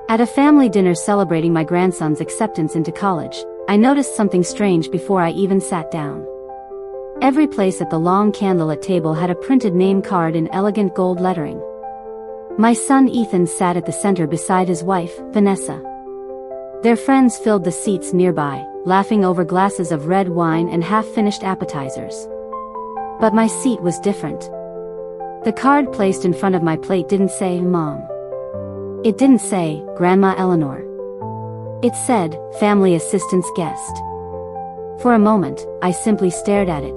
At a family dinner celebrating my grandson's acceptance into college, I noticed something strange before I even sat down. Every place at the long candlelit table had a printed name card in elegant gold lettering. My son Ethan sat at the center beside his wife, Vanessa. Their friends filled the seats nearby, laughing over glasses of red wine and half-finished appetizers. But my seat was different. The card placed in front of my plate didn't say Mom. It didn't say Grandma Eleanor. It said Family Assistance Guest. For a moment, I simply stared at it.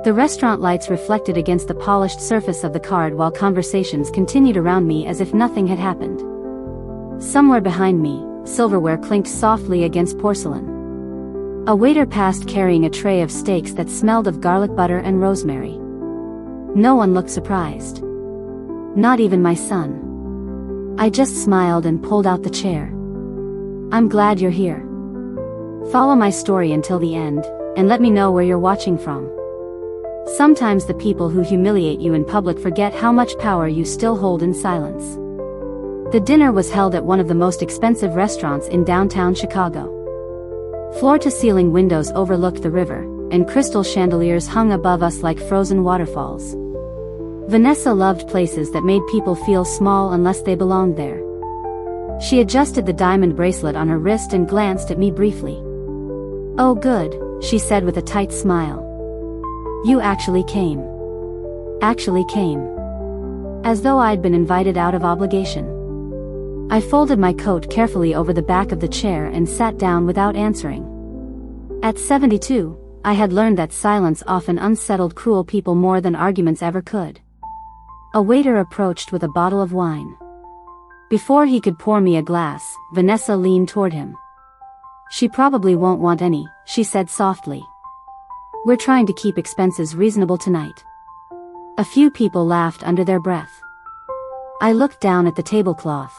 The restaurant lights reflected against the polished surface of the card while conversations continued around me as if nothing had happened. Somewhere behind me, silverware clinked softly against porcelain. A waiter passed carrying a tray of steaks that smelled of garlic butter and rosemary. No one looked surprised. Not even my son. I just smiled and pulled out the chair. I'm glad you're here. Follow my story until the end, and let me know where you're watching from. Sometimes the people who humiliate you in public forget how much power you still hold in silence. The dinner was held at one of the most expensive restaurants in downtown Chicago. Floor-to-ceiling windows overlooked the river, and crystal chandeliers hung above us like frozen waterfalls. Vanessa loved places that made people feel small unless they belonged there. She adjusted the diamond bracelet on her wrist and glanced at me briefly. "Oh good," she said with a tight smile. "You actually came." Actually came. As though I'd been invited out of obligation. I folded my coat carefully over the back of the chair and sat down without answering. At 72, I had learned that silence often unsettled cruel people more than arguments ever could. A waiter approached with a bottle of wine. Before he could pour me a glass, Vanessa leaned toward him. "She probably won't want any," she said softly. "We're trying to keep expenses reasonable tonight." A few people laughed under their breath. I looked down at the tablecloth.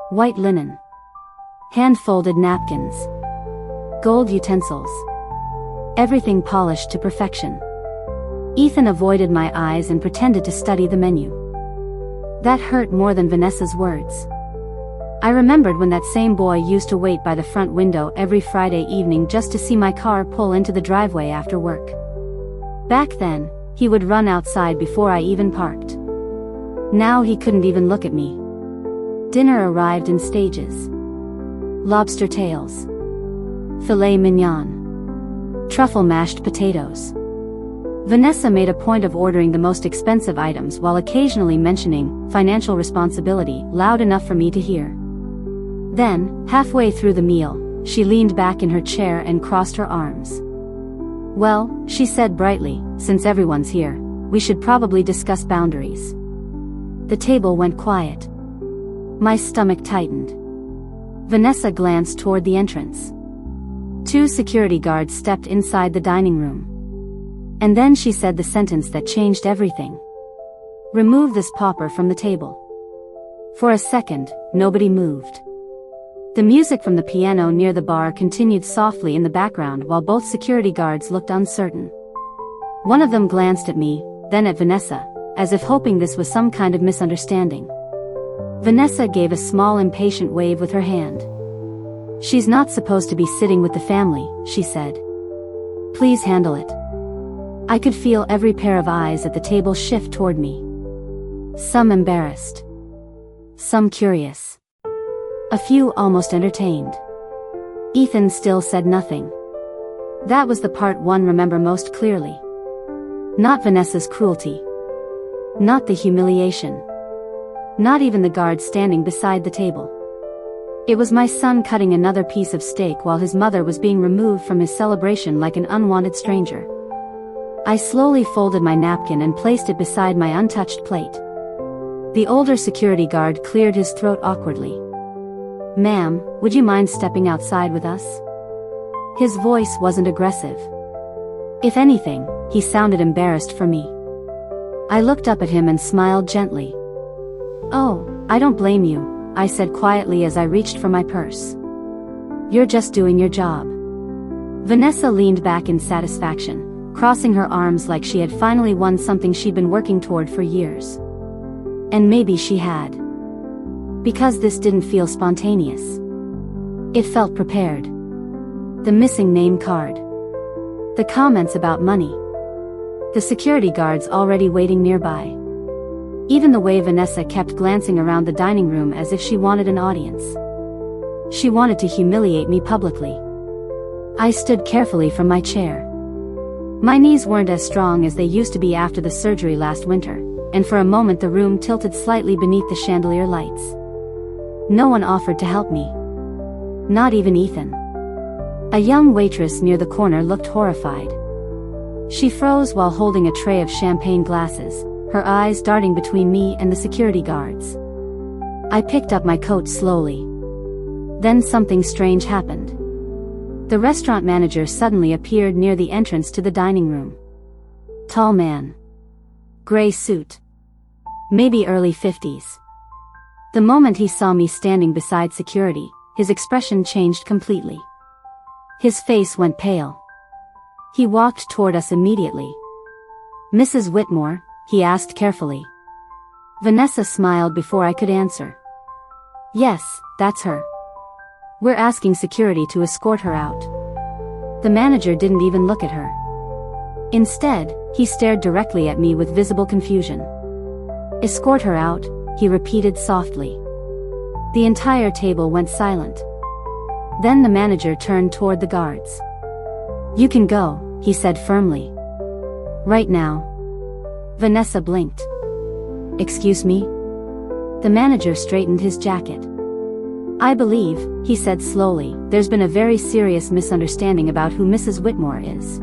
White linen. Hand-folded napkins. Gold utensils. Everything polished to perfection. Ethan avoided my eyes and pretended to study the menu. That hurt more than Vanessa's words. I remembered when that same boy used to wait by the front window every Friday evening just to see my car pull into the driveway after work. Back then, he would run outside before I even parked. Now he couldn't even look at me. Dinner arrived in stages. Lobster tails. Filet mignon. Truffle mashed potatoes. Vanessa made a point of ordering the most expensive items while occasionally mentioning financial responsibility loud enough for me to hear. Then, halfway through the meal, she leaned back in her chair and crossed her arms. "Well," she said brightly, "since everyone's here, we should probably discuss boundaries." The table went quiet. My stomach tightened. Vanessa glanced toward the entrance. 2 security guards stepped inside the dining room. And then she said the sentence that changed everything. "Remove this pauper from the table." For a second, nobody moved. The music from the piano near the bar continued softly in the background while both security guards looked uncertain. One of them glanced at me, then at Vanessa, as if hoping this was some kind of misunderstanding. Vanessa gave a small impatient wave with her hand. "She's not supposed to be sitting with the family," she said. "Please handle it." I could feel every pair of eyes at the table shift toward me. Some embarrassed. Some curious. A few almost entertained. Ethan still said nothing. That was the part one remember most clearly. Not Vanessa's cruelty. Not the humiliation. Not even the guard standing beside the table. It was my son cutting another piece of steak while his mother was being removed from his celebration like an unwanted stranger. I slowly folded my napkin and placed it beside my untouched plate. The older security guard cleared his throat awkwardly. "Ma'am, would you mind stepping outside with us?" His voice wasn't aggressive. If anything, he sounded embarrassed for me. I looked up at him and smiled gently. "Oh, I don't blame you," I said quietly as I reached for my purse. "You're just doing your job." Vanessa leaned back in satisfaction, crossing her arms like she had finally won something she'd been working toward for years. And maybe she had. Because this didn't feel spontaneous. It felt prepared. The missing name card. The comments about money. The security guards already waiting nearby. Even the way Vanessa kept glancing around the dining room as if she wanted an audience. She wanted to humiliate me publicly. I stood carefully from my chair. My knees weren't as strong as they used to be after the surgery last winter, and for a moment the room tilted slightly beneath the chandelier lights. No one offered to help me. Not even Ethan. A young waitress near the corner looked horrified. She froze while holding a tray of champagne glasses, her eyes darting between me and the security guards. I picked up my coat slowly. Then something strange happened. The restaurant manager suddenly appeared near the entrance to the dining room. Tall man. Gray suit. Maybe early 50s. The moment he saw me standing beside security, his expression changed completely. His face went pale. He walked toward us immediately. "Mrs. Whitmore?" he asked carefully. Vanessa smiled before I could answer. "Yes, that's her. We're asking security to escort her out." The manager didn't even look at her. Instead, he stared directly at me with visible confusion. "Escort her out," he repeated softly. The entire table went silent. Then the manager turned toward the guards. "You can go," he said firmly. "Right now." Vanessa blinked. "Excuse me?" The manager straightened his jacket. "I believe," he said slowly, "there's been a very serious misunderstanding about who Mrs. Whitmore is."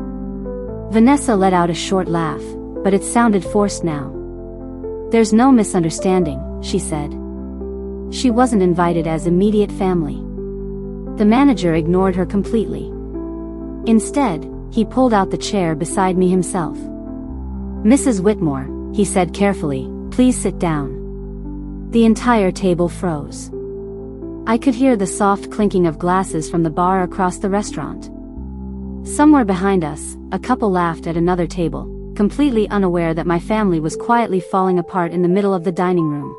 Vanessa let out a short laugh, but it sounded forced now. "There's no misunderstanding," she said. "She wasn't invited as immediate family." The manager ignored her completely. Instead, he pulled out the chair beside me himself. "Mrs. Whitmore," he said carefully, "please sit down." The entire table froze. I could hear the soft clinking of glasses from the bar across the restaurant. Somewhere behind us, a couple laughed at another table, completely unaware that my family was quietly falling apart in the middle of the dining room.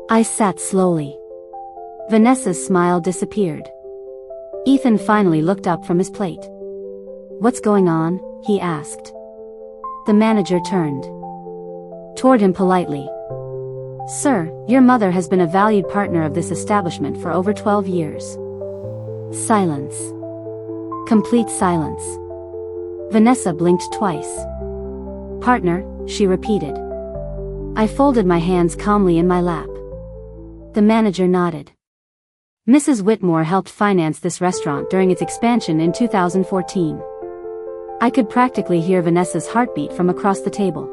I sat slowly. Vanessa's smile disappeared. Ethan finally looked up from his plate. "What's going on?" he asked. The manager turned toward him politely. "Sir, your mother has been a valued partner of this establishment for over 12 years." Silence. Complete silence. Vanessa blinked twice. "Partner," she repeated. I folded my hands calmly in my lap. The manager nodded. "Mrs. Whitmore helped finance this restaurant during its expansion in 2014. I could practically hear Vanessa's heartbeat from across the table.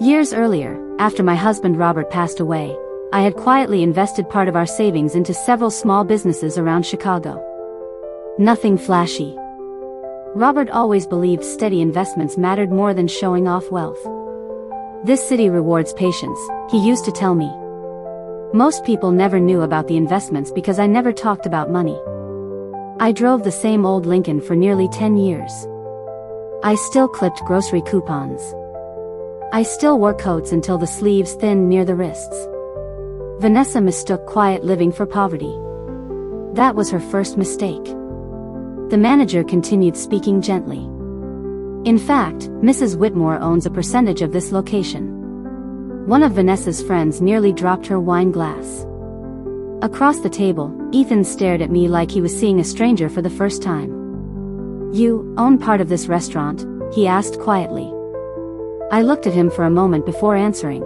Years earlier, after my husband Robert passed away, I had quietly invested part of our savings into several small businesses around Chicago. Nothing flashy. Robert always believed steady investments mattered more than showing off wealth. "This city rewards patience," he used to tell me. Most people never knew about the investments because I never talked about money. I drove the same old Lincoln for nearly 10 years. I still clipped grocery coupons. I still wore coats until the sleeves thinned near the wrists. Vanessa mistook quiet living for poverty. That was her first mistake. The manager continued speaking gently. "In fact, Mrs. Whitmore owns a percentage of this location." One of Vanessa's friends nearly dropped her wine glass. Across the table, Ethan stared at me like he was seeing a stranger for the first time. "You own part of this restaurant?" he asked quietly. I looked at him for a moment before answering.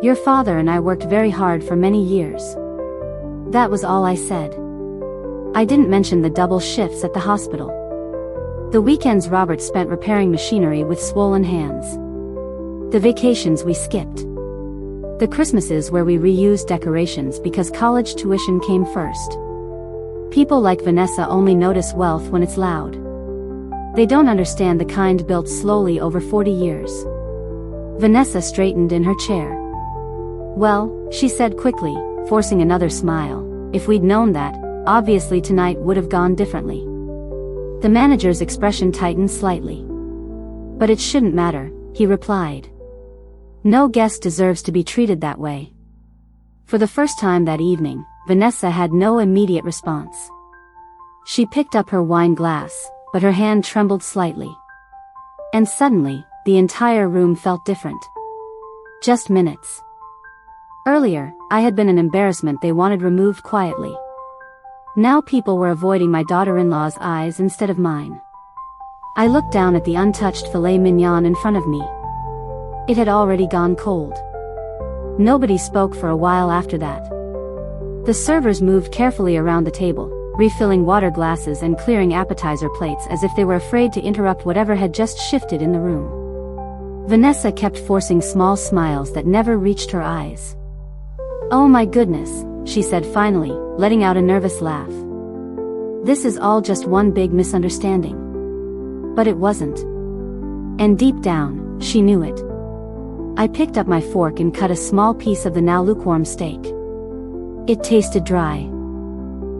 "Your father and I worked very hard for many years." That was all I said. I didn't mention the double shifts at the hospital. The weekends Robert spent repairing machinery with swollen hands. The vacations we skipped. The Christmases where we reused decorations because college tuition came first. People like Vanessa only notice wealth when it's loud. They don't understand the kind built slowly over 40 years. Vanessa straightened in her chair. "Well," she said quickly, forcing another smile, "if we'd known that, obviously tonight would have gone differently." The manager's expression tightened slightly. "But it shouldn't matter," he replied. "No guest deserves to be treated that way." For the first time that evening, Vanessa had no immediate response. She picked up her wine glass, but her hand trembled slightly. And suddenly, the entire room felt different. Just minutes earlier, I had been an embarrassment they wanted removed quietly. Now people were avoiding my daughter-in-law's eyes instead of mine. I looked down at the untouched filet mignon in front of me. It had already gone cold. Nobody spoke for a while after that. The servers moved carefully around the table, refilling water glasses and clearing appetizer plates as if they were afraid to interrupt whatever had just shifted in the room. Vanessa kept forcing small smiles that never reached her eyes. "Oh my goodness," she said finally, letting out a nervous laugh. "This is all just one big misunderstanding." But it wasn't. And deep down, she knew it. I picked up my fork and cut a small piece of the now lukewarm steak. It tasted dry.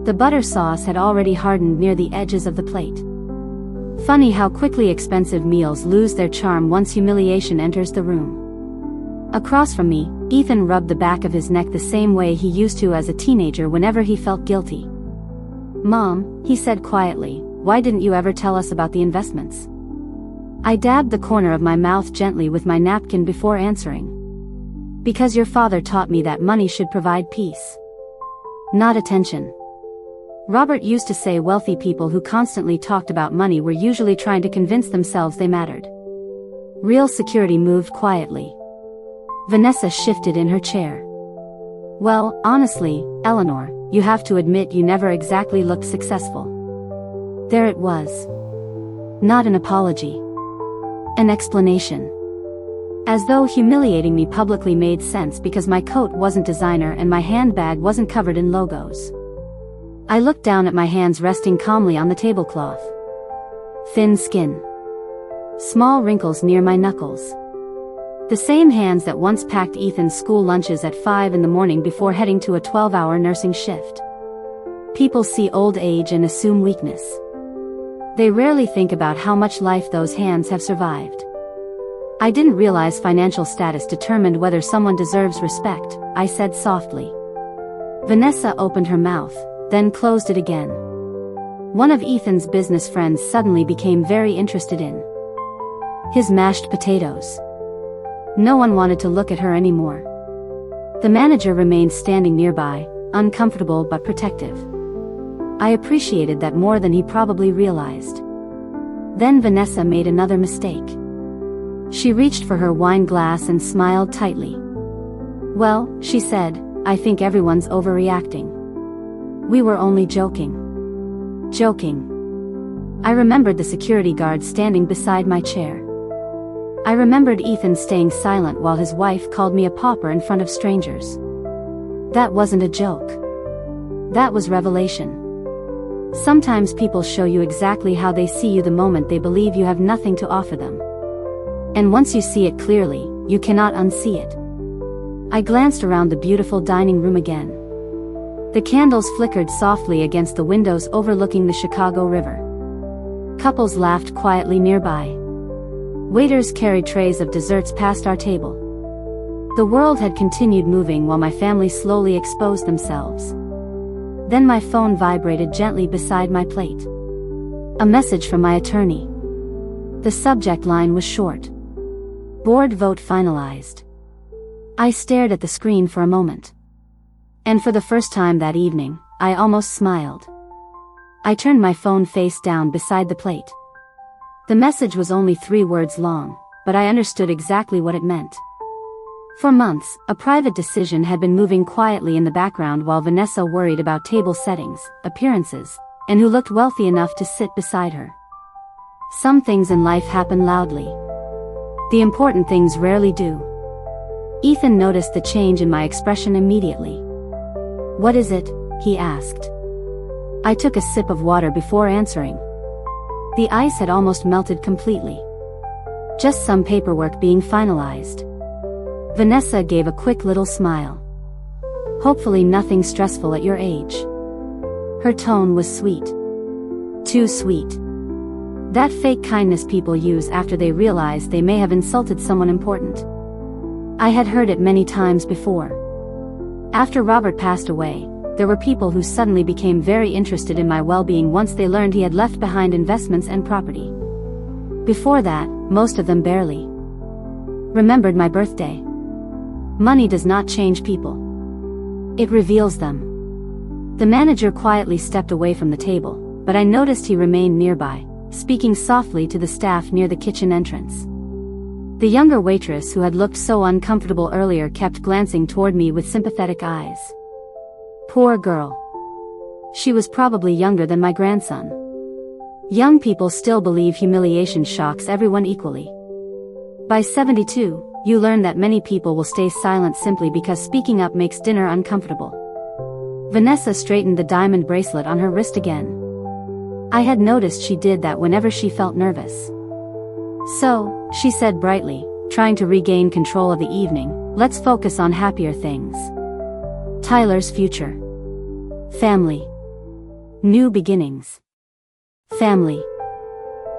The butter sauce had already hardened near the edges of the plate. Funny how quickly expensive meals lose their charm once humiliation enters the room. Across from me, Ethan rubbed the back of his neck the same way he used to as a teenager whenever he felt guilty. "Mom," he said quietly, "why didn't you ever tell us about the investments?" I dabbed the corner of my mouth gently with my napkin before answering. "Because your father taught me that money should provide peace, not attention." Robert used to say wealthy people who constantly talked about money were usually trying to convince themselves they mattered. Real security moved quietly. Vanessa shifted in her chair. "Well, honestly, Eleanor, you have to admit you never exactly looked successful." There it was. Not an apology. An explanation. As though humiliating me publicly made sense because my coat wasn't designer and my handbag wasn't covered in logos. I looked down at my hands resting calmly on the tablecloth. Thin skin. Small wrinkles near my knuckles. The same hands that once packed Ethan's school lunches at 5 in the morning before heading to a 12-hour nursing shift. People see old age and assume weakness. They rarely think about how much life those hands have survived. "I didn't realize financial status determined whether someone deserves respect," I said softly. Vanessa opened her mouth, then closed it again. One of Ethan's business friends suddenly became very interested in his mashed potatoes. No one wanted to look at her anymore. The manager remained standing nearby, uncomfortable but protective. I appreciated that more than he probably realized. Then Vanessa made another mistake. She reached for her wine glass and smiled tightly. "Well," she said, "I think everyone's overreacting. We were only joking." Joking. I remembered the security guard standing beside my chair. I remembered Ethan staying silent while his wife called me a pauper in front of strangers. That wasn't a joke. That was revelation. Sometimes people show you exactly how they see you the moment they believe you have nothing to offer them. And once you see it clearly, you cannot unsee it. I glanced around the beautiful dining room again. The candles flickered softly against the windows overlooking the Chicago River. Couples laughed quietly nearby. Waiters carried trays of desserts past our table. The world had continued moving while my family slowly exposed themselves. Then my phone vibrated gently beside my plate. A message from my attorney. The subject line was short. Board vote finalized. I stared at the screen for a moment. And for the first time that evening, I almost smiled. I turned my phone face down beside the plate. The message was only 3 words long, but I understood exactly what it meant. For months, a private decision had been moving quietly in the background while Vanessa worried about table settings, appearances, and who looked wealthy enough to sit beside her. Some things in life happen loudly. The important things rarely do. Ethan noticed the change in my expression immediately. "What is it?" he asked. I took a sip of water before answering. The ice had almost melted completely. Just some paperwork being finalized. Vanessa gave a quick little smile. "Hopefully nothing stressful at your age." Her tone was sweet. Too sweet. That fake kindness people use after they realize they may have insulted someone important. I had heard it many times before. After Robert passed away, there were people who suddenly became very interested in my well-being once they learned he had left behind investments and property. Before that, most of them barely remembered my birthday. Money does not change people. It reveals them. The manager quietly stepped away from the table, but I noticed he remained nearby, speaking softly to the staff near the kitchen entrance. The younger waitress who had looked so uncomfortable earlier kept glancing toward me with sympathetic eyes. Poor girl. She was probably younger than my grandson. Young people still believe humiliation shocks everyone equally. By 72, you learn that many people will stay silent simply because speaking up makes dinner uncomfortable. Vanessa straightened the diamond bracelet on her wrist again. I had noticed she did that whenever she felt nervous. So, she said brightly, trying to regain control of the evening, let's focus on happier things. Tyler's future. Family. New beginnings. Family.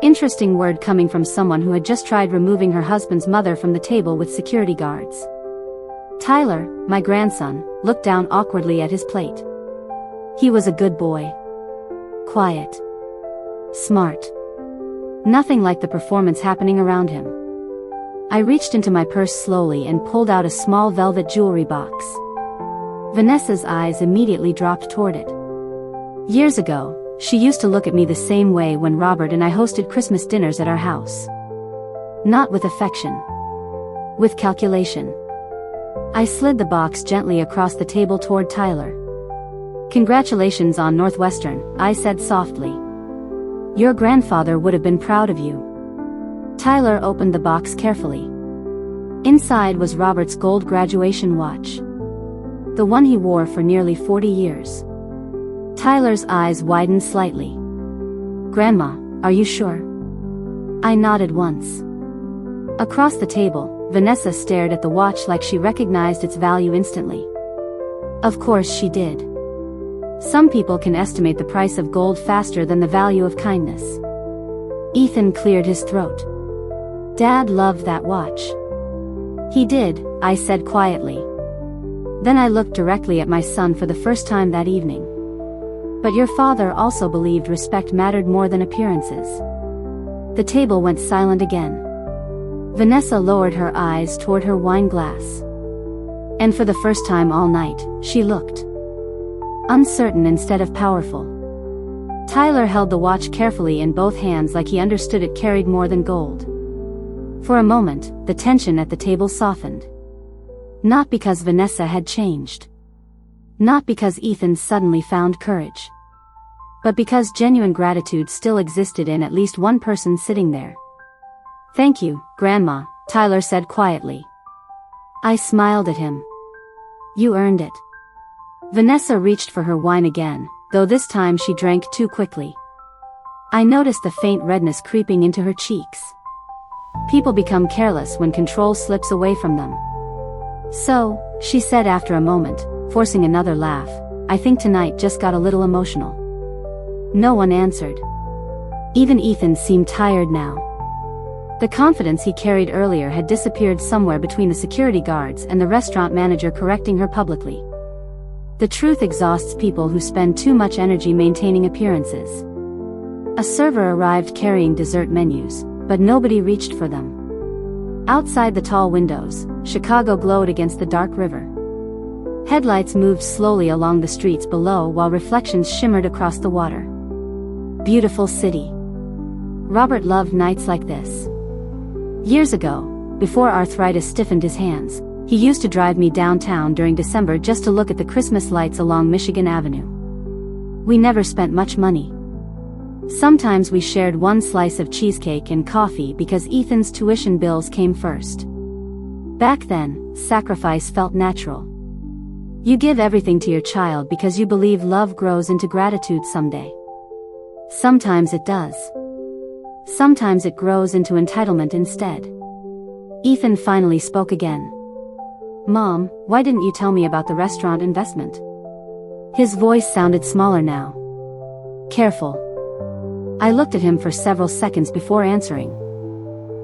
Interesting word coming from someone who had just tried removing her husband's mother from the table with security guards. Tyler, my grandson, looked down awkwardly at his plate. He was a good boy. Quiet. Smart. Nothing like the performance happening around him. I reached into my purse slowly and pulled out a small velvet jewelry box. Vanessa's eyes immediately dropped toward it. Years ago, she used to look at me the same way when Robert and I hosted Christmas dinners at our house. Not with affection. With calculation. I slid the box gently across the table toward Tyler. Congratulations on Northwestern, I said softly. Your grandfather would have been proud of you. Tyler opened the box carefully. Inside was Robert's gold graduation watch. The one he wore for nearly 40 years. Tyler's eyes widened slightly. Grandma, are you sure? I nodded once. Across the table, Vanessa stared at the watch like she recognized its value instantly. Of course she did. Some people can estimate the price of gold faster than the value of kindness. Ethan cleared his throat. Dad loved that watch. He did, I said quietly. Then I looked directly at my son for the first time that evening. But your father also believed respect mattered more than appearances. The table went silent again. Vanessa lowered her eyes toward her wine glass. And for the first time all night, she looked uncertain instead of powerful. Tyler held the watch carefully in both hands like he understood it carried more than gold. For a moment, the tension at the table softened. Not because Vanessa had changed. Not because Ethan suddenly found courage. But because genuine gratitude still existed in at least one person sitting there. Thank you, Grandma, Tyler said quietly. I smiled at him. You earned it. Vanessa reached for her wine again, though this time she drank too quickly. I noticed the faint redness creeping into her cheeks. People become careless when control slips away from them. So, she said after a moment, forcing another laugh, I think tonight just got a little emotional. No one answered. Even Ethan seemed tired now. The confidence he carried earlier had disappeared somewhere between the security guards and the restaurant manager correcting her publicly. The truth exhausts people who spend too much energy maintaining appearances. A server arrived carrying dessert menus, but nobody reached for them. Outside the tall windows, Chicago glowed against the dark river. Headlights moved slowly along the streets below while reflections shimmered across the water. Beautiful city. Robert loved nights like this. Years ago, before arthritis stiffened his hands, he used to drive me downtown during December just to look at the Christmas lights along Michigan Avenue. We never spent much money. Sometimes we shared one slice of cheesecake and coffee because Ethan's tuition bills came first. Back then, sacrifice felt natural. You give everything to your child because you believe love grows into gratitude someday. Sometimes it does. Sometimes it grows into entitlement instead. Ethan finally spoke again. Mom, why didn't you tell me about the restaurant investment? His voice sounded smaller now. Careful. I looked at him for several seconds before answering.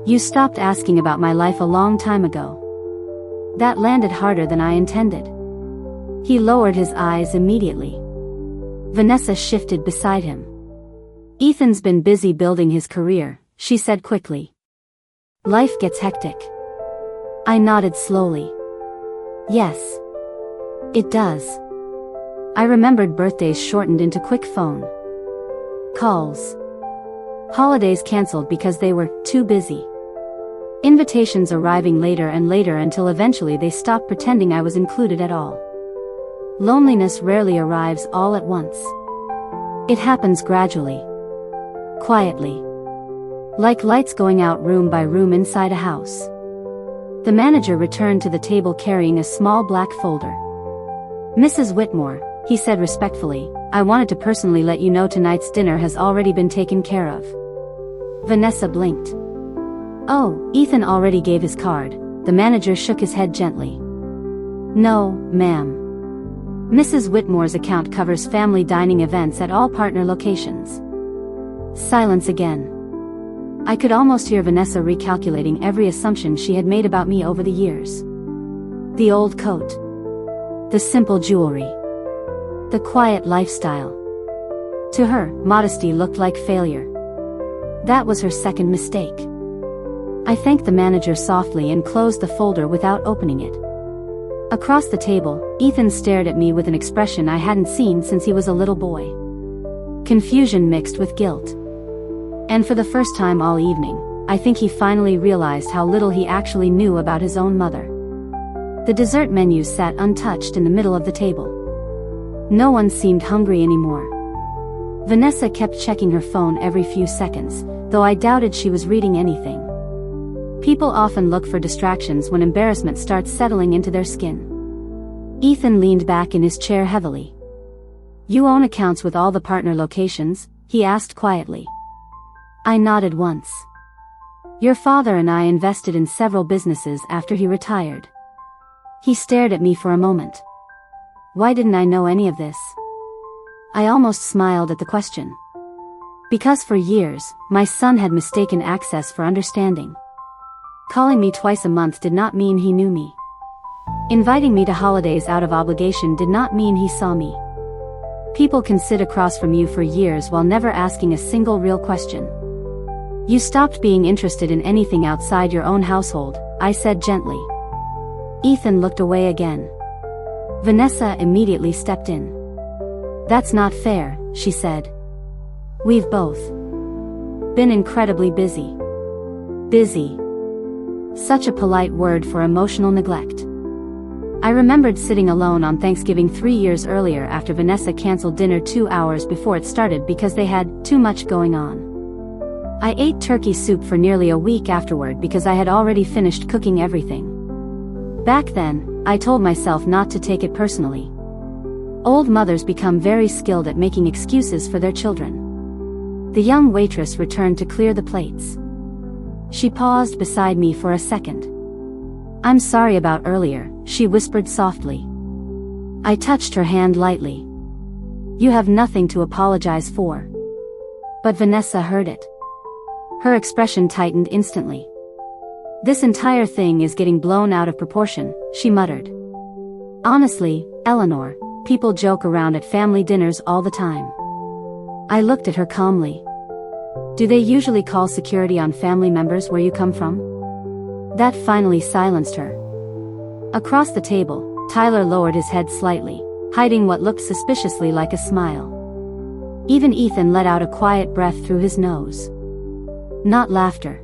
You stopped asking about my life a long time ago. That landed harder than I intended. He lowered his eyes immediately. Vanessa shifted beside him. Ethan's been busy building his career, she said quickly. Life gets hectic. I nodded slowly. Yes. It does. I remembered birthdays shortened into quick phone calls. Holidays cancelled because they were too busy. Invitations arriving later and later until eventually they stopped pretending I was included at all. Loneliness rarely arrives all at once. It happens gradually. Quietly. Like lights going out room by room inside a house. The manager returned to the table carrying a small black folder. Mrs. Whitmore, he said respectfully, I wanted to personally let you know tonight's dinner has already been taken care of. Vanessa blinked. Oh, Ethan already gave his card. The manager shook his head gently. No, ma'am. Mrs. Whitmore's account covers family dining events at all partner locations. Silence again. I could almost hear Vanessa recalculating every assumption she had made about me over the years. The old coat. The simple jewelry. The quiet lifestyle. To her, modesty looked like failure. That was her second mistake. I thanked the manager softly and closed the folder without opening it. Across the table, Ethan stared at me with an expression I hadn't seen since he was a little boy. Confusion mixed with guilt. And for the first time all evening, I think he finally realized how little he actually knew about his own mother. The dessert menu sat untouched in the middle of the table. No one seemed hungry anymore. Vanessa kept checking her phone every few seconds, though I doubted she was reading anything. People often look for distractions when embarrassment starts settling into their skin. Ethan leaned back in his chair heavily. You own accounts with all the partner locations? He asked quietly. I nodded once. Your father and I invested in several businesses after he retired. He stared at me for a moment. Why didn't I know any of this? I almost smiled at the question. Because for years, my son had mistaken access for understanding. Calling me twice a month did not mean he knew me. Inviting me to holidays out of obligation did not mean he saw me. People can sit across from you for years while never asking a single real question. You stopped being interested in anything outside your own household, I said gently. Ethan looked away again. Vanessa immediately stepped in. That's not fair, she said. We've both been incredibly busy. Busy. Such a polite word for emotional neglect. I remembered sitting alone on Thanksgiving 3 years earlier after Vanessa canceled dinner 2 hours before it started because they had too much going on. I ate turkey soup for nearly a week afterward because I had already finished cooking everything. Back then, I told myself not to take it personally. Old mothers become very skilled at making excuses for their children. The young waitress returned to clear the plates. She paused beside me for a second. I'm sorry about earlier, she whispered softly. I touched her hand lightly. You have nothing to apologize for. But Vanessa heard it. Her expression tightened instantly. This entire thing is getting blown out of proportion, she muttered. Honestly, Eleanor, people joke around at family dinners all the time. I looked at her calmly. Do they usually call security on family members where you come from? That finally silenced her. Across the table, Tyler lowered his head slightly, hiding what looked suspiciously like a smile. Even Ethan let out a quiet breath through his nose. Not laughter.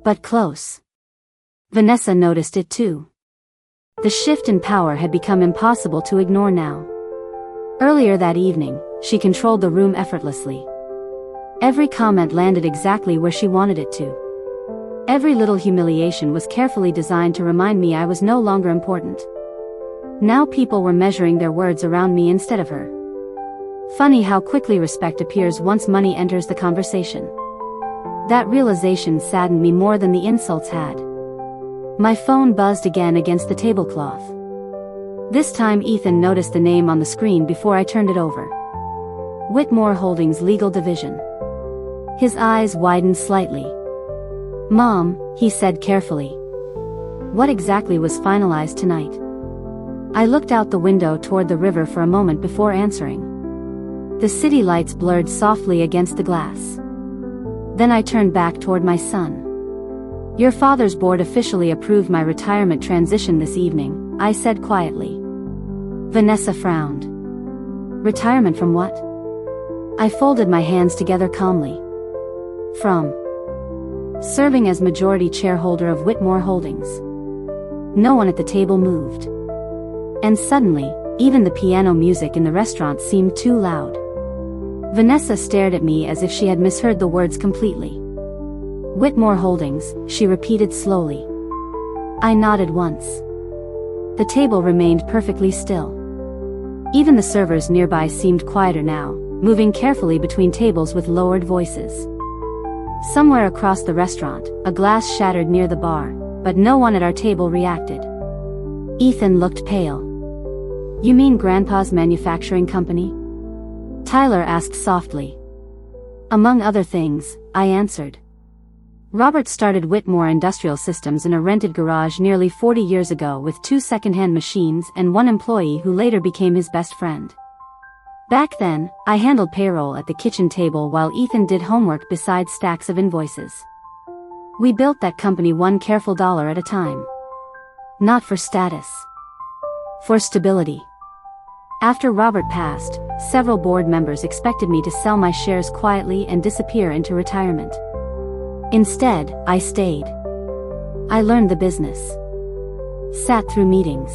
But close. Vanessa noticed it too. The shift in power had become impossible to ignore now. Earlier that evening, she controlled the room effortlessly. Every comment landed exactly where she wanted it to. Every little humiliation was carefully designed to remind me I was no longer important. Now people were measuring their words around me instead of her. Funny how quickly respect appears once money enters the conversation. That realization saddened me more than the insults had. My phone buzzed again against the tablecloth. This time Ethan noticed the name on the screen before I turned it over. Whitmore Holdings Legal Division. His eyes widened slightly. Mom, he said carefully. What exactly was finalized tonight? I looked out the window toward the river for a moment before answering. The city lights blurred softly against the glass. Then I turned back toward my son. Your father's board officially approved my retirement transition this evening, I said quietly. Vanessa frowned. Retirement from what? I folded my hands together calmly. From serving as majority shareholder of Whitmore Holdings. No one at the table moved. And suddenly, even the piano music in the restaurant seemed too loud. Vanessa stared at me as if she had misheard the words completely. Whitmore Holdings, she repeated slowly. I nodded once. The table remained perfectly still. Even the servers nearby seemed quieter now, moving carefully between tables with lowered voices. Somewhere across the restaurant, a glass shattered near the bar, but no one at our table reacted. Ethan looked pale. You mean Grandpa's manufacturing company? Tyler asked softly. Among other things, I answered. Robert started Whitmore Industrial Systems in a rented garage nearly 40 years ago with 2 second-hand machines and 1 employee who later became his best friend. Back then, I handled payroll at the kitchen table while Ethan did homework beside stacks of invoices. We built that company one careful dollar at a time. Not for status. For stability. After Robert passed, several board members expected me to sell my shares quietly and disappear into retirement. Instead, I stayed. I learned the business. Sat through meetings.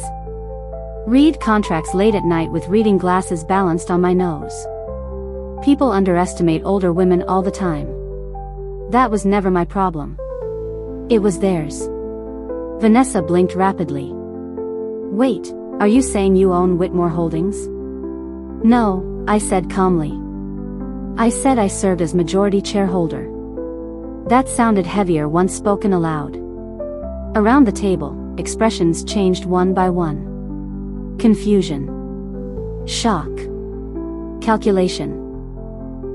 Read contracts late at night with reading glasses balanced on my nose. People underestimate older women all the time. That was never my problem. It was theirs. Vanessa blinked rapidly. Wait, are you saying you own Whitmore Holdings? No, I said calmly. I said I served as majority shareholder. That sounded heavier once spoken aloud. Around the table, expressions changed one by one. Confusion. Shock. Calculation.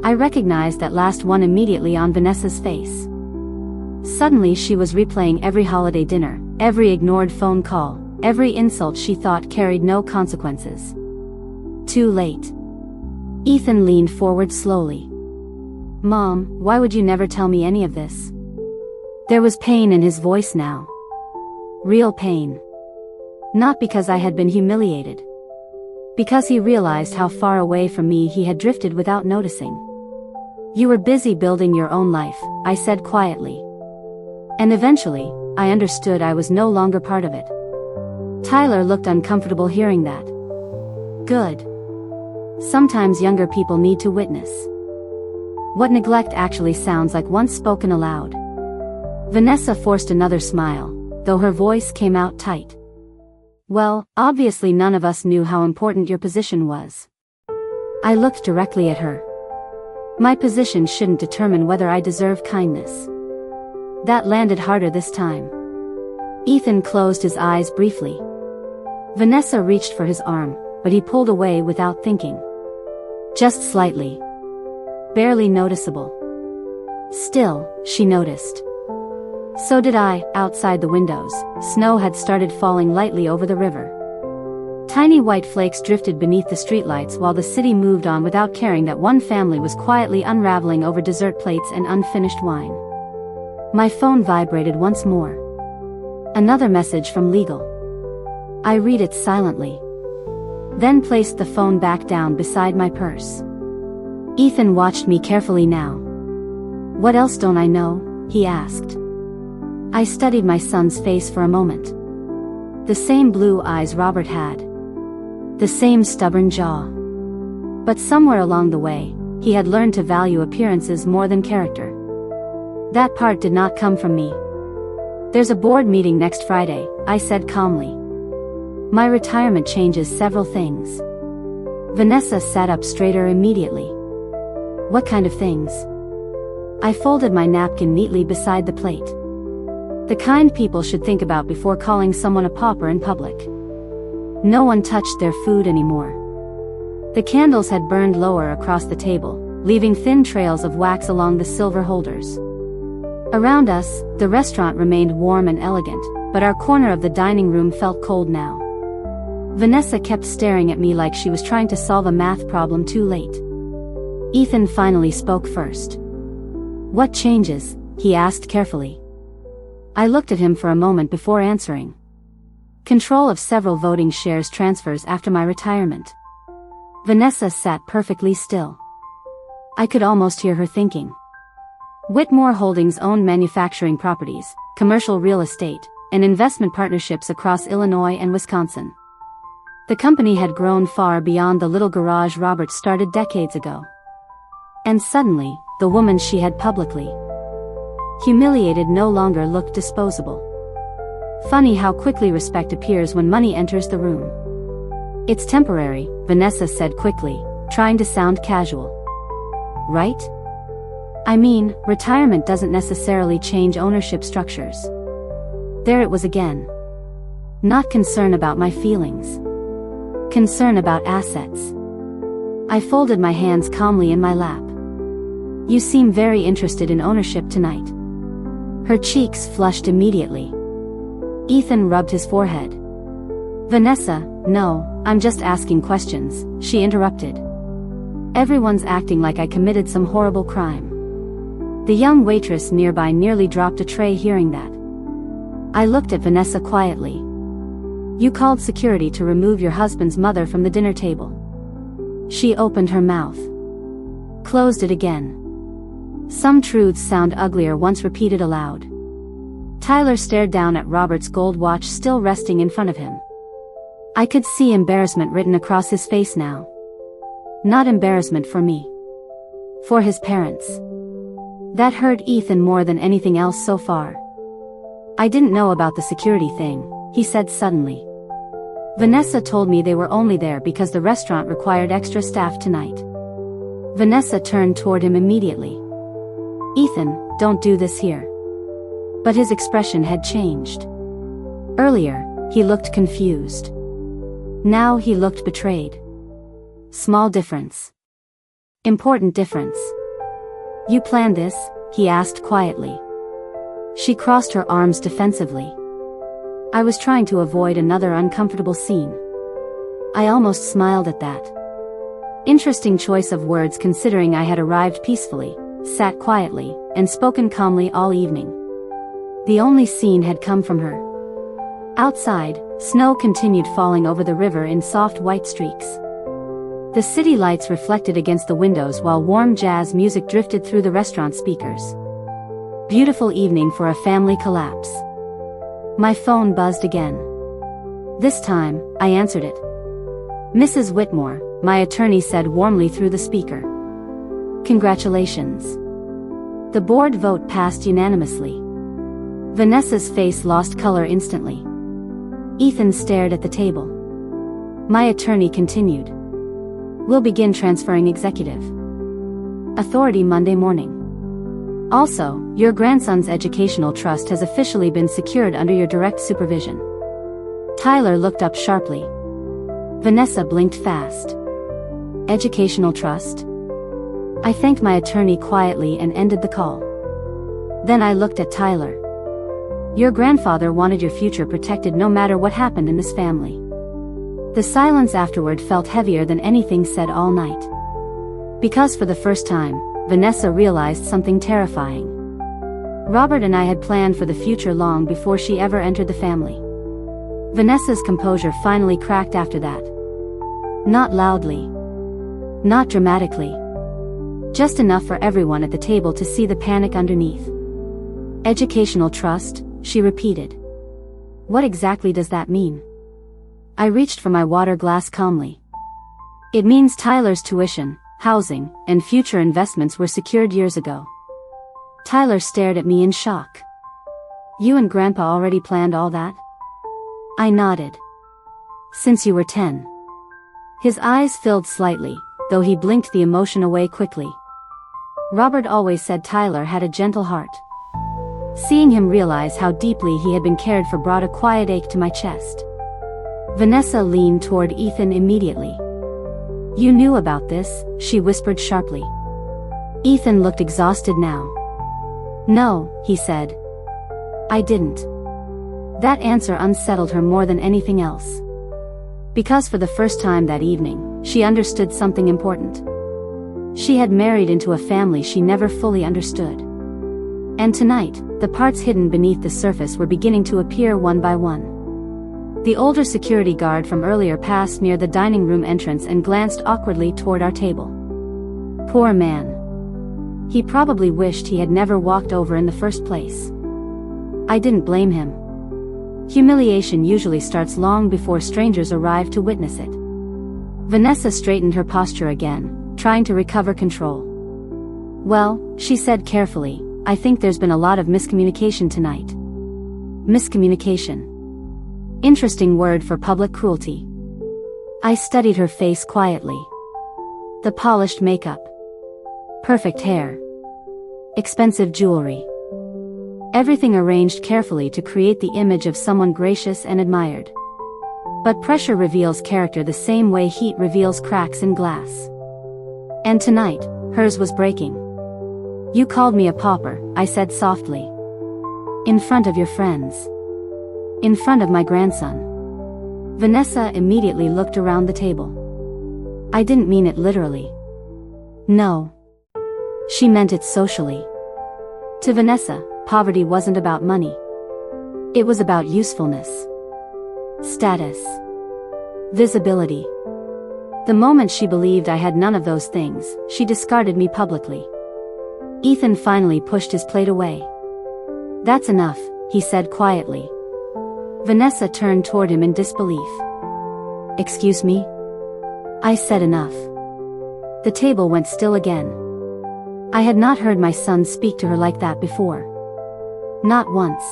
I recognized that last one immediately on Vanessa's face. Suddenly she was replaying every holiday dinner, every ignored phone call, every insult she thought carried no consequences. Too late. Ethan leaned forward slowly. Mom, why would you never tell me any of this? There was pain in his voice now. Real pain. Not because I had been humiliated. Because he realized how far away from me he had drifted without noticing. You were busy building your own life, I said quietly. And eventually, I understood I was no longer part of it. Tyler looked uncomfortable hearing that. Good. Sometimes younger people need to witness what neglect actually sounds like once spoken aloud. Vanessa forced another smile, though her voice came out tight. Well, obviously none of us knew how important your position was. I looked directly at her. My position shouldn't determine whether I deserve kindness. That landed harder this time. Ethan closed his eyes briefly. Vanessa reached for his arm, but he pulled away without thinking. Just slightly. Barely noticeable. Still, she noticed. So did I. Outside the windows, snow had started falling lightly over the river. Tiny white flakes drifted beneath the streetlights while the city moved on without caring that one family was quietly unraveling over dessert plates and unfinished wine. My phone vibrated once more. Another message from legal. I read it silently. Then placed the phone back down beside my purse. Ethan watched me carefully now. What else don't I know? He asked. I studied my son's face for a moment. The same blue eyes Robert had. The same stubborn jaw. But somewhere along the way, he had learned to value appearances more than character. That part did not come from me. There's a board meeting next Friday, I said calmly. My retirement changes several things. Vanessa sat up straighter immediately. What kind of things? I folded my napkin neatly beside the plate. The kind people should think about before calling someone a pauper in public. No one touched their food anymore. The candles had burned lower across the table, leaving thin trails of wax along the silver holders. Around us, the restaurant remained warm and elegant, but our corner of the dining room felt cold now. Vanessa kept staring at me like she was trying to solve a math problem too late. Ethan finally spoke first. "What changes?" he asked carefully. I looked at him for a moment before answering. "Control of several voting shares transfers after my retirement." Vanessa sat perfectly still. I could almost hear her thinking. Whitmore Holdings owned manufacturing properties, commercial real estate, and investment partnerships across Illinois and Wisconsin. The company had grown far beyond the little garage Robert started decades ago. And suddenly, the woman she had publicly humiliated no longer looked disposable. Funny how quickly respect appears when money enters the room. "It's temporary," Vanessa said quickly, trying to sound casual. "Right? I mean, retirement doesn't necessarily change ownership structures." There it was again. Not concern about my feelings. Concern about assets. I folded my hands calmly in my lap. "You seem very interested in ownership tonight." Her cheeks flushed immediately. Ethan rubbed his forehead. "Vanessa, no, I'm just asking questions," she interrupted. "Everyone's acting like I committed some horrible crime." The young waitress nearby nearly dropped a tray hearing that. I looked at Vanessa quietly. "You called security to remove your husband's mother from the dinner table." She opened her mouth. Closed it again. Some truths sound uglier once repeated aloud. Tyler stared down at Robert's gold watch still resting in front of him. I could see embarrassment written across his face now. Not embarrassment for me. For his parents. That hurt Ethan more than anything else so far. "I didn't know about the security thing," he said suddenly. "Vanessa told me they were only there because the restaurant required extra staff tonight." Vanessa turned toward him immediately. "Ethan, don't do this here." But his expression had changed. Earlier, he looked confused. Now he looked betrayed. Small difference. Important difference. "You planned this?" he asked quietly. She crossed her arms defensively. I was trying to avoid another uncomfortable scene. I almost smiled at that. Interesting choice of words considering I had arrived peacefully, sat quietly, and spoken calmly all evening. The only scene had come from her. Outside, snow continued falling over the river in soft white streaks. The city lights reflected against the windows while warm jazz music drifted through the restaurant speakers. Beautiful evening for a family collapse. My phone buzzed again. This time, I answered it. "Mrs. Whitmore," my attorney said warmly through the speaker. "Congratulations. The board vote passed unanimously." Vanessa's face lost color instantly. Ethan stared at the table. My attorney continued. "We'll begin transferring executive authority Monday morning. Also, your grandson's educational trust has officially been secured under your direct supervision." Tyler looked up sharply. Vanessa blinked fast. "Educational trust?" I thanked my attorney quietly and ended the call. Then I looked at Tyler. "Your grandfather wanted your future protected no matter what happened in this family." The silence afterward felt heavier than anything said all night. Because for the first time, Vanessa realized something terrifying. Robert and I had planned for the future long before she ever entered the family. Vanessa's composure finally cracked after that. Not loudly. Not dramatically. Just enough for everyone at the table to see the panic underneath. "Educational trust," she repeated. "What exactly does that mean?" I reached for my water glass calmly. "It means Tyler's tuition, housing, and future investments were secured years ago." Tyler stared at me in shock. "You and Grandpa already planned all that?" I nodded. "Since you were 10. His eyes filled slightly, though he blinked the emotion away quickly. Robert always said Tyler had a gentle heart. Seeing him realize how deeply he had been cared for brought a quiet ache to my chest. Vanessa leaned toward Ethan immediately. "You knew about this," she whispered sharply. Ethan looked exhausted now. "No," he said. "I didn't." That answer unsettled her more than anything else. Because for the first time that evening, she understood something important. She had married into a family she never fully understood. And tonight, the parts hidden beneath the surface were beginning to appear one by one. The older security guard from earlier passed near the dining room entrance and glanced awkwardly toward our table. Poor man. He probably wished he had never walked over in the first place. I didn't blame him. Humiliation usually starts long before strangers arrive to witness it. Vanessa straightened her posture again, trying to recover control. Well, she said carefully, I think there's been a lot of miscommunication tonight. Miscommunication. Interesting word for public cruelty. I studied her face quietly. The polished makeup. Perfect hair. Expensive jewelry. Everything arranged carefully to create the image of someone gracious and admired. But pressure reveals character the same way heat reveals cracks in glass. And tonight, hers was breaking. You called me a pauper, I said softly. In front of your friends. In front of my grandson. Vanessa immediately looked around the table. I didn't mean it literally. No. She meant it socially. To Vanessa, poverty wasn't about money. It was about usefulness. Status. Visibility. The moment she believed I had none of those things, she discarded me publicly. Ethan finally pushed his plate away. That's enough, he said quietly. Vanessa turned toward him in disbelief. Excuse me? I said enough. The table went still again. I had not heard my son speak to her like that before. Not once.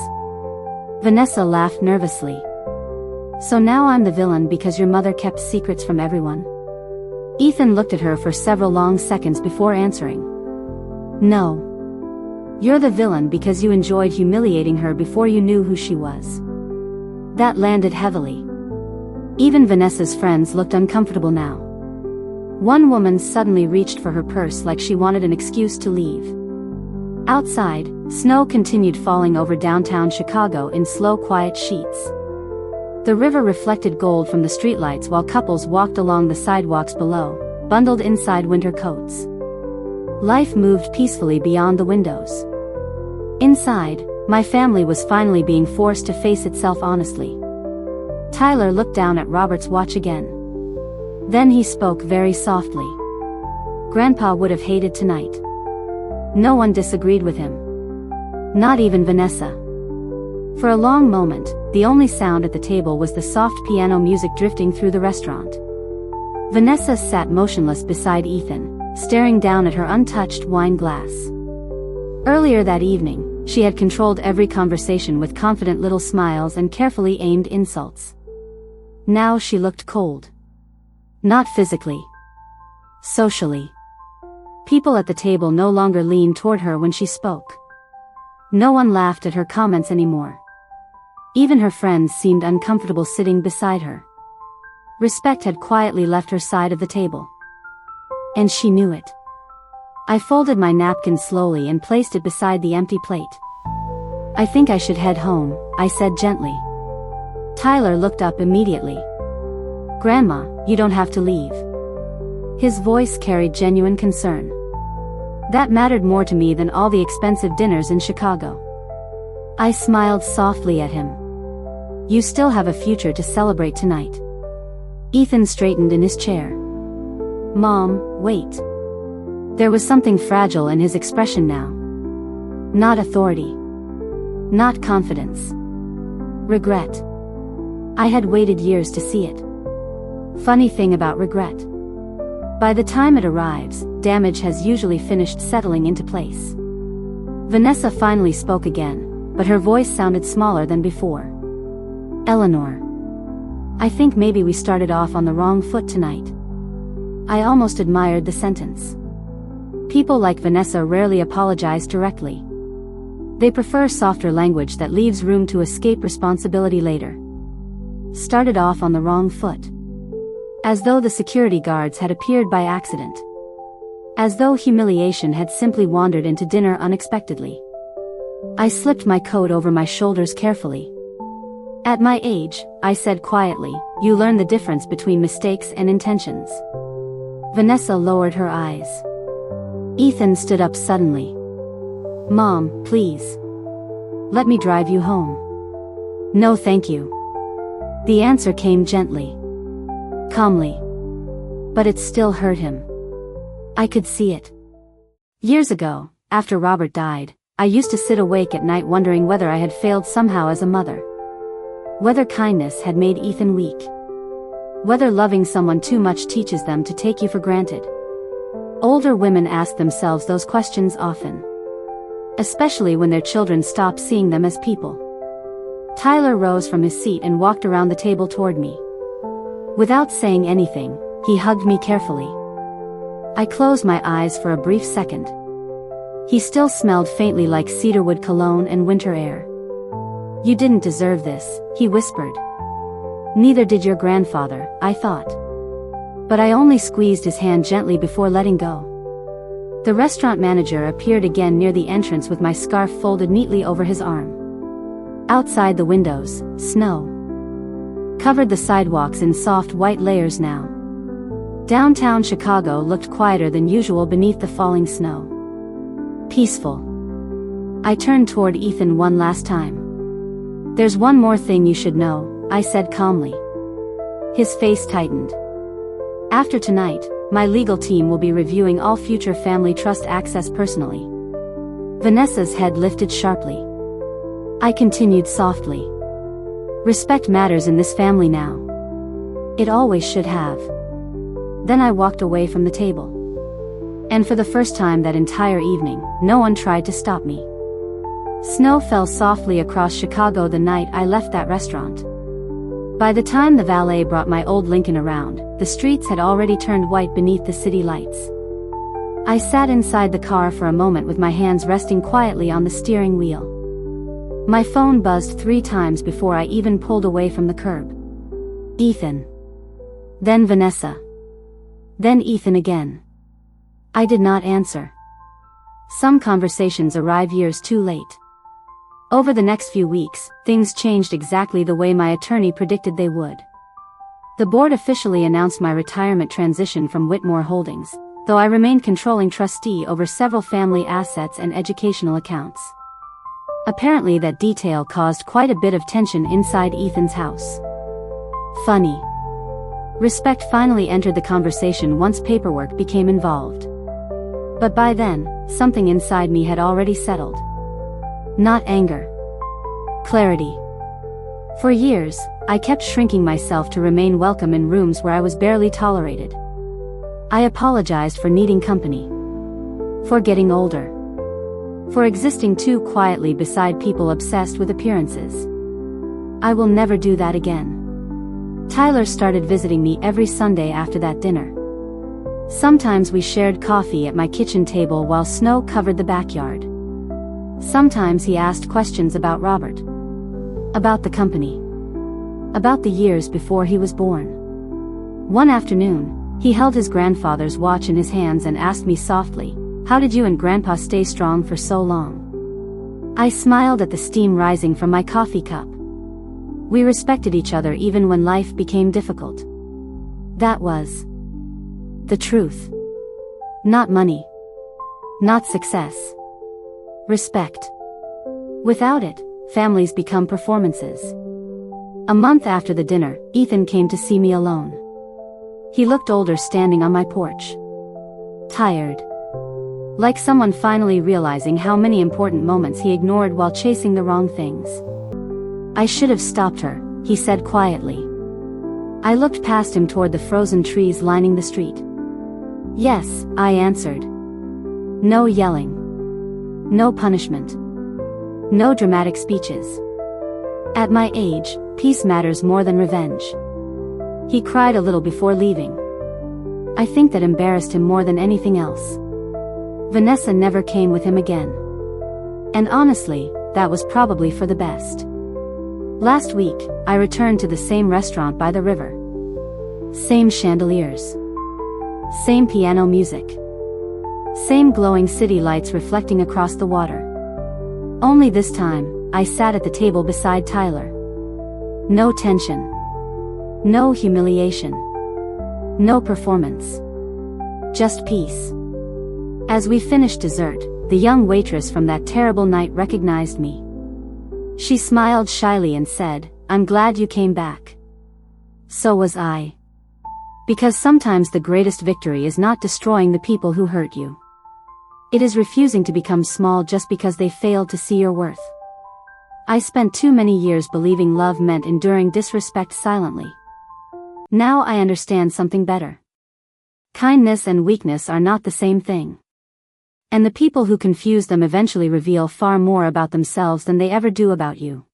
Vanessa laughed nervously. So now I'm the villain because your mother kept secrets from everyone? Ethan looked at her for several long seconds before answering. No. You're the villain because you enjoyed humiliating her before you knew who she was. That landed heavily. Even Vanessa's friends looked uncomfortable now. One woman suddenly reached for her purse like she wanted an excuse to leave. Outside, snow continued falling over downtown Chicago in slow, quiet sheets. The river reflected gold from the streetlights while couples walked along the sidewalks below, bundled inside winter coats. Life moved peacefully beyond the windows. Inside, my family was finally being forced to face itself honestly. Tyler looked down at Robert's watch again. Then he spoke very softly. Grandpa would have hated tonight. No one disagreed with him. Not even Vanessa. For a long moment, the only sound at the table was the soft piano music drifting through the restaurant. Vanessa sat motionless beside Ethan, staring down at her untouched wine glass. Earlier that evening, she had controlled every conversation with confident little smiles and carefully aimed insults. Now she looked cold. Not physically. Socially. People at the table no longer leaned toward her when she spoke. No one laughed at her comments anymore. Even her friends seemed uncomfortable sitting beside her. Respect had quietly left her side of the table. And she knew it. I folded my napkin slowly and placed it beside the empty plate. I think I should head home, I said gently. Tyler looked up immediately. Grandma, you don't have to leave. His voice carried genuine concern. That mattered more to me than all the expensive dinners in Chicago. I smiled softly at him. You still have a future to celebrate tonight. Ethan straightened in his chair. Mom, wait. There was something fragile in his expression now. Not authority. Not confidence. Regret. I had waited years to see it. Funny thing about regret. By the time it arrives, damage has usually finished settling into place. Vanessa finally spoke again, but her voice sounded smaller than before. Eleanor. I think maybe we started off on the wrong foot tonight. I almost admired the sentence. People like Vanessa rarely apologize directly. They prefer softer language that leaves room to escape responsibility later. Started off on the wrong foot. As though the security guards had appeared by accident. As though humiliation had simply wandered into dinner unexpectedly. I slipped my coat over my shoulders carefully. At my age, I said quietly, you learn the difference between mistakes and intentions. Vanessa lowered her eyes. Ethan stood up suddenly. Mom, please. Let me drive you home. No thank you. The answer came gently. Calmly. But it still hurt him. I could see it. Years ago, after Robert died, I used to sit awake at night wondering whether I had failed somehow as a mother. Whether kindness had made Ethan weak. Whether loving someone too much teaches them to take you for granted. Older women ask themselves those questions often. Especially when their children stop seeing them as people. Tyler rose from his seat and walked around the table toward me. Without saying anything, he hugged me carefully. I closed my eyes for a brief second. He still smelled faintly like cedarwood cologne and winter air. You didn't deserve this, he whispered. Neither did your grandfather, I thought. But I only squeezed his hand gently before letting go. The restaurant manager appeared again near the entrance with my scarf folded neatly over his arm. Outside the windows, snow covered the sidewalks in soft white layers now. Downtown Chicago looked quieter than usual beneath the falling snow. Peaceful. I turned toward Ethan one last time. There's one more thing you should know, I said calmly. His face tightened. After tonight, my legal team will be reviewing all future family trust access personally. Vanessa's head lifted sharply. I continued softly. Respect matters in this family now. It always should have. Then I walked away from the table. And for the first time that entire evening, no one tried to stop me. Snow fell softly across Chicago the night I left that restaurant. By the time the valet brought my old Lincoln around, the streets had already turned white beneath the city lights. I sat inside the car for a moment with my hands resting quietly on the steering wheel. My phone buzzed 3 times before I even pulled away from the curb. Ethan. Then Vanessa. Then Ethan again. I did not answer. Some conversations arrive years too late. Over the next few weeks, things changed exactly the way my attorney predicted they would. The board officially announced my retirement transition from Whitmore Holdings, though I remained controlling trustee over several family assets and educational accounts. Apparently that detail caused quite a bit of tension inside Ethan's house. Funny. Respect finally entered the conversation once paperwork became involved. But by then, something inside me had already settled. Not anger. Clarity. For years, I kept shrinking myself to remain welcome in rooms where I was barely tolerated. I apologized for needing company. For getting older. For existing too quietly beside people obsessed with appearances. I will never do that again. Tyler started visiting me every Sunday after that dinner. Sometimes we shared coffee at my kitchen table while snow covered the backyard. Sometimes he asked questions about Robert. About the company. About the years before he was born. One afternoon, he held his grandfather's watch in his hands and asked me softly, "How did you and Grandpa stay strong for so long?" I smiled at the steam rising from my coffee cup. We respected each other even when life became difficult. That was the truth. Not money. Not success. Respect. Without it, families become performances. A month after the dinner, Ethan came to see me alone. He looked older standing on my porch. Tired. Like someone finally realizing how many important moments he ignored while chasing the wrong things. I should have stopped her, he said quietly. I looked past him toward the frozen trees lining the street. Yes, I answered. No yelling. No punishment. No dramatic speeches. At my age, peace matters more than revenge. He cried a little before leaving. I think that embarrassed him more than anything else. Vanessa never came with him again. And honestly, that was probably for the best. Last week, I returned to the same restaurant by the river. Same chandeliers. Same piano music. Same glowing city lights reflecting across the water. Only this time, I sat at the table beside Tyler. No tension. No humiliation. No performance. Just peace. As we finished dessert, the young waitress from that terrible night recognized me. She smiled shyly and said, "I'm glad you came back." So was I. Because sometimes the greatest victory is not destroying the people who hurt you. It is refusing to become small just because they failed to see your worth. I spent too many years believing love meant enduring disrespect silently. Now I understand something better. Kindness and weakness are not the same thing. And the people who confuse them eventually reveal far more about themselves than they ever do about you.